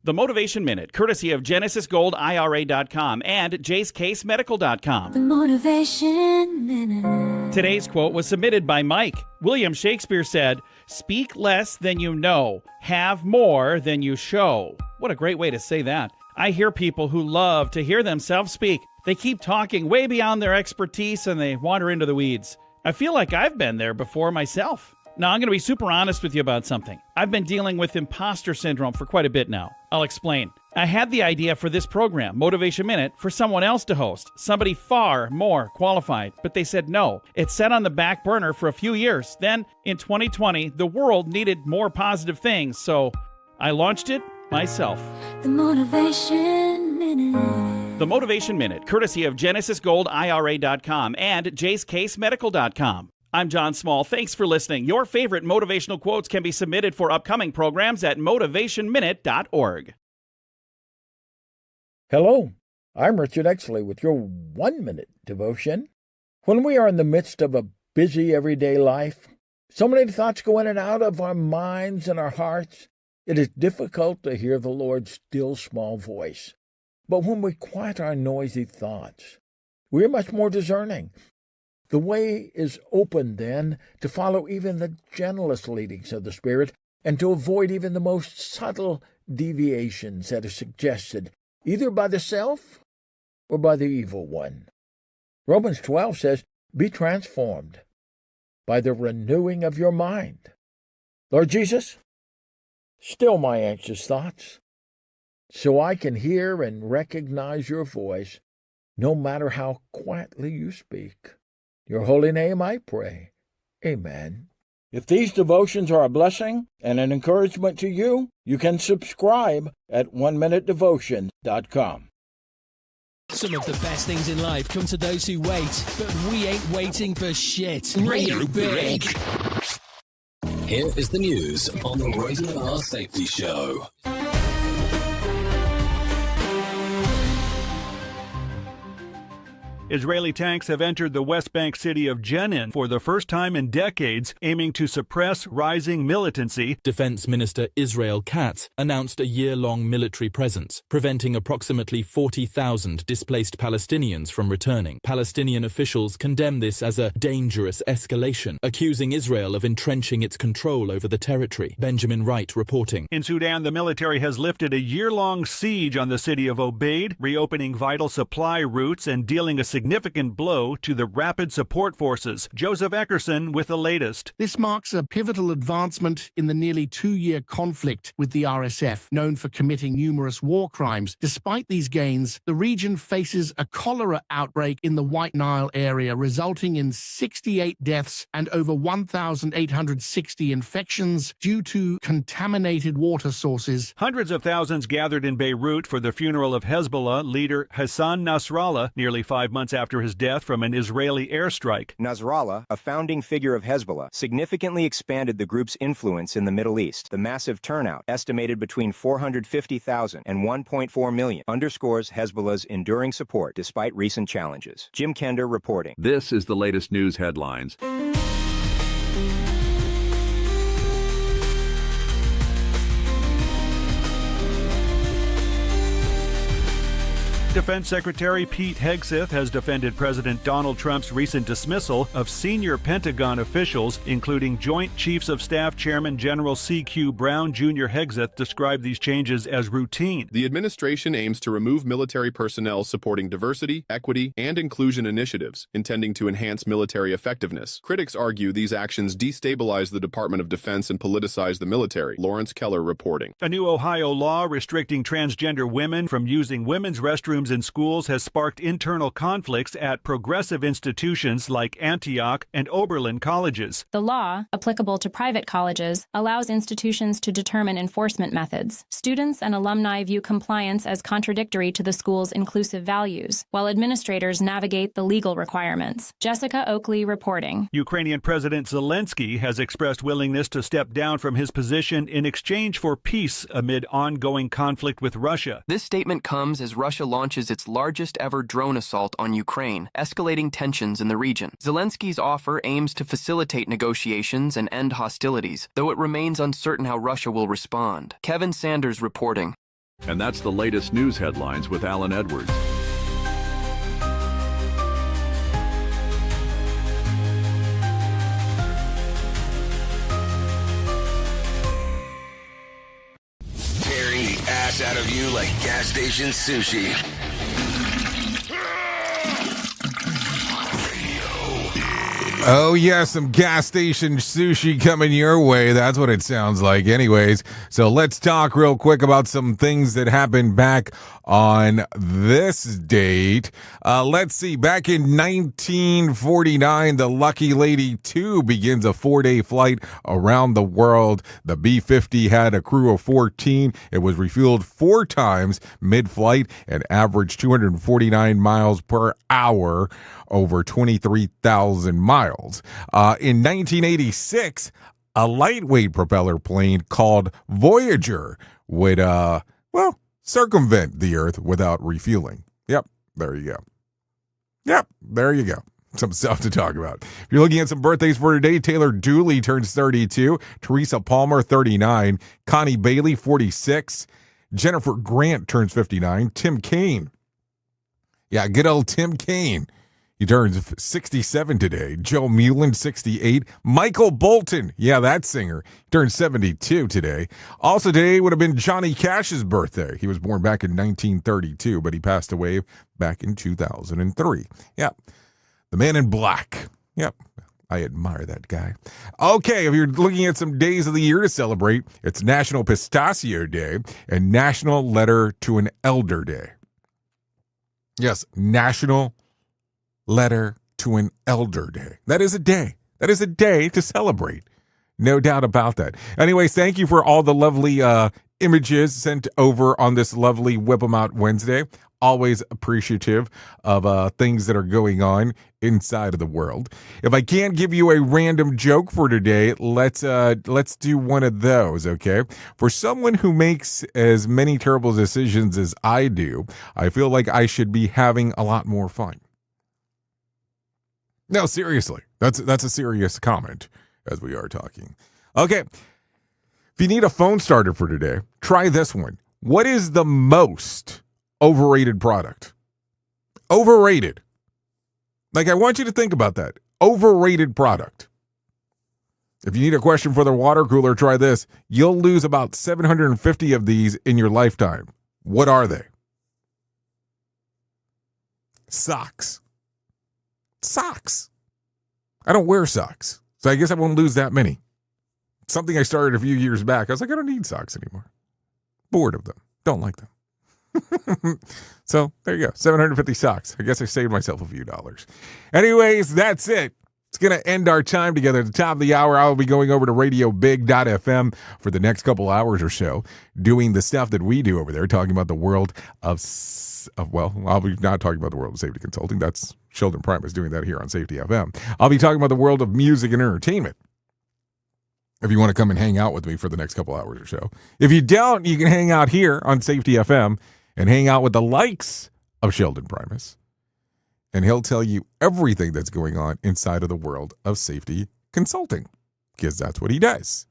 The Motivation Minute, courtesy of GenesisGoldIRA.com and JaceCaseMedical.com. The Motivation Minute. Today's quote was submitted by Mike. William Shakespeare said, "Speak less than you know, have more than you show." What a great way to say that. I hear people who love to hear themselves speak. They keep talking way beyond their expertise and they wander into the weeds. I feel like I've been there before myself. Now, I'm going to be super honest with you about something. I've been dealing with imposter syndrome for quite a bit now. I'll explain. I had the idea for this program, Motivation Minute, for someone else to host, somebody far more qualified, but they said no. It sat on the back burner for a few years. Then, in 2020, the world needed more positive things, so I launched it myself. The Motivation Minute. The Motivation Minute, courtesy of GenesisGoldIRA.com and JaceCaseMedical.com. I'm John Small. Thanks for listening. Your favorite motivational quotes can be submitted for upcoming programs at motivationminute.org. Hello, I'm Richard Exley with your 1-minute devotion. When we are in the midst of a busy everyday life, so many thoughts go in and out of our minds and our hearts, it is difficult to hear the Lord's still small voice. But when we quiet our noisy thoughts, we are much more discerning. The way is open, then, to follow even the gentlest leadings of the Spirit and to avoid even the most subtle deviations that are suggested, either by the self or by the evil one. Romans 12 says, "Be transformed by the renewing of your mind." Lord Jesus, still my anxious thoughts, so I can hear and recognize your voice, no matter how quietly you speak. Your holy name I pray. Amen. If these devotions are a blessing and an encouragement to you, you can subscribe at oneminutedevotion.com. Some of the best things in life come to those who wait, but we ain't waiting for shit. Radio Big. Here is the news on the Rated R Safety Show. Israeli tanks have entered the West Bank city of Jenin for the first time in decades, aiming to suppress rising militancy. Defense Minister Israel Katz announced a year-long military presence, preventing approximately 40,000 displaced Palestinians from returning. Palestinian officials condemn this as a dangerous escalation, accusing Israel of entrenching its control over the territory. Benjamin Wright reporting. In Sudan, the military has lifted a year-long siege on the city of Obeid, reopening vital supply routes and dealing a significant blow to the Rapid Support Forces. Joseph Eckerson with the latest. This marks a pivotal advancement in the nearly 2-year conflict with the RSF, known for committing numerous war crimes. Despite these gains, the region faces a cholera outbreak in the White Nile area, resulting in 68 deaths and over 1,860 infections due to contaminated water sources. Hundreds of thousands gathered in Beirut for the funeral of Hezbollah leader Hassan Nasrallah, nearly 5 months after his death from an Israeli airstrike. Nasrallah, a founding figure of Hezbollah, significantly expanded the group's influence in the Middle East. The massive turnout, estimated between 450,000 and 1.4 million, underscores Hezbollah's enduring support despite recent challenges. Jim Kender reporting. This is the latest news headlines. Defense Secretary Pete Hegseth has defended President Donald Trump's recent dismissal of senior Pentagon officials, including Joint Chiefs of Staff Chairman General C.Q. Brown. Jr. Hegseth described these changes as routine. The administration aims to remove military personnel supporting diversity, equity, and inclusion initiatives, intending to enhance military effectiveness. Critics argue these actions destabilize the Department of Defense and politicize the military. Lawrence Keller reporting. A new Ohio law restricting transgender women from using women's restrooms in in schools has sparked internal conflicts at progressive institutions like Antioch and Oberlin colleges. The law, applicable to private colleges, allows institutions to determine enforcement methods. Students and alumni view compliance as contradictory to the school's inclusive values, while administrators navigate the legal requirements. Jessica Oakley reporting. Ukrainian President Zelensky has expressed willingness to step down from his position in exchange for peace amid ongoing conflict with Russia. This statement comes as Russia launches its largest ever drone assault on Ukraine, escalating tensions in the region. Zelensky's offer aims to facilitate negotiations and end hostilities, though it remains uncertain how Russia will respond. Kevin Sanders reporting. And that's the latest news headlines with Alan Edwards. Tearing the ass out of you like gas station sushi. Oh, yeah, some gas station sushi coming your way. That's what it sounds like anyways. So let's talk real quick about some things that happened back on this date. Let's see. Back in 1949, the Lucky Lady 2 begins a 4-day flight around the world. The B-50 had a crew of 14. It was refueled 4 times mid-flight and averaged 249 miles per hour over 23,000 miles. In 1986, a lightweight propeller plane called Voyager would, circumvent the Earth without refueling. Yep, there you go. Yep, there you go. Some stuff to talk about. If you're looking at some birthdays for today, Taylor Dooley turns 32, Teresa Palmer 39, Connie Bailey 46, Jennifer Grant turns 59, Tim Kaine. Yeah, good old Tim Kaine. He turns 67 today. Joe Mullen, 68. Michael Bolton, yeah, that singer, turns 72 today. Also today would have been Johnny Cash's birthday. He was born back in 1932, but he passed away back in 2003. Yep, the Man in Black. Yep, I admire that guy. Okay, if you're looking at some days of the year to celebrate, it's National Pistachio Day and National Letter to an Elder Day. Yes, National Letter to an Elder Day. That is a day. That is a day to celebrate. No doubt about that. Anyways, thank you for all the lovely images sent over on this lovely Whip 'em Out Wednesday. Always appreciative of things that are going on inside of the world. If I can't give you a random joke for today, let's do one of those, okay? For someone who makes as many terrible decisions as I do, I feel like I should be having a lot more fun. No, seriously. That's a serious comment as we are talking. Okay. If you need a phone starter for today, try this one. What is the most overrated product? Overrated. Like, I want you to think about that. Overrated product. If you need a question for the water cooler, try this. You'll lose about 750 of these in your lifetime. What are they? Socks. Socks. I don't wear socks, so I guess I won't lose that many. Something I started a few years back. I was like, I don't need socks anymore. Bored of them. Don't like them. So there you go. 750 socks. I guess I saved myself a few dollars. Anyways, that's it. It's going to end our time together. At the top of the hour, I will be going over to radiobig.fm for the next couple hours or so, doing the stuff that we do over there, talking about the world of I'll be not talking about the world of safety consulting. That's Sheldon Primus doing that here on Safety FM. I'll be talking about the world of music and entertainment. If you want to come and hang out with me for the next couple hours or so. If you don't, you can hang out here on Safety FM and hang out with the likes of Sheldon Primus. And he'll tell you everything that's going on inside of the world of safety consulting, because that's what he does.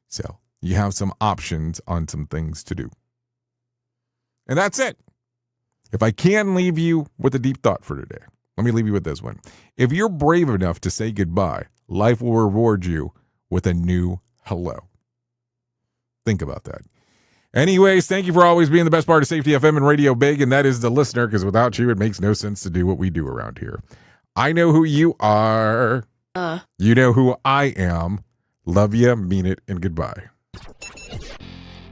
So you have some options on some things to do. And that's it. If I can leave you with a deep thought for today, let me leave you with this one. If you're brave enough to say goodbye, life will reward you with a new hello. Think about that. Anyways, thank you for always being the best part of Safety FM and Radio Big, and that is the listener, because without you, it makes no sense to do what we do around here. I know who you are. You know who I am. Love you, mean it, and goodbye.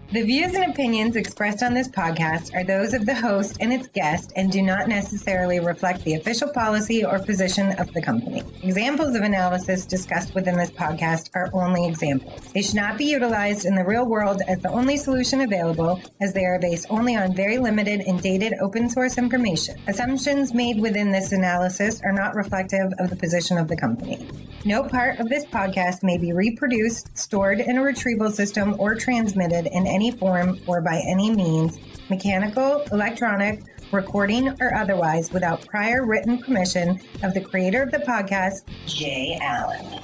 The views and opinions expressed on this podcast are those of the host and its guest and do not necessarily reflect the official policy or position of the company. Examples of analysis discussed within this podcast are only examples. They should not be utilized in the real world as the only solution available, as they are based only on very limited and dated open source information. Assumptions made within this analysis are not reflective of the position of the company. No part of this podcast may be reproduced, stored in a retrieval system, or transmitted in any form or by any means, mechanical, electronic, recording, or otherwise, without prior written permission of the creator of the podcast, Jay Allen.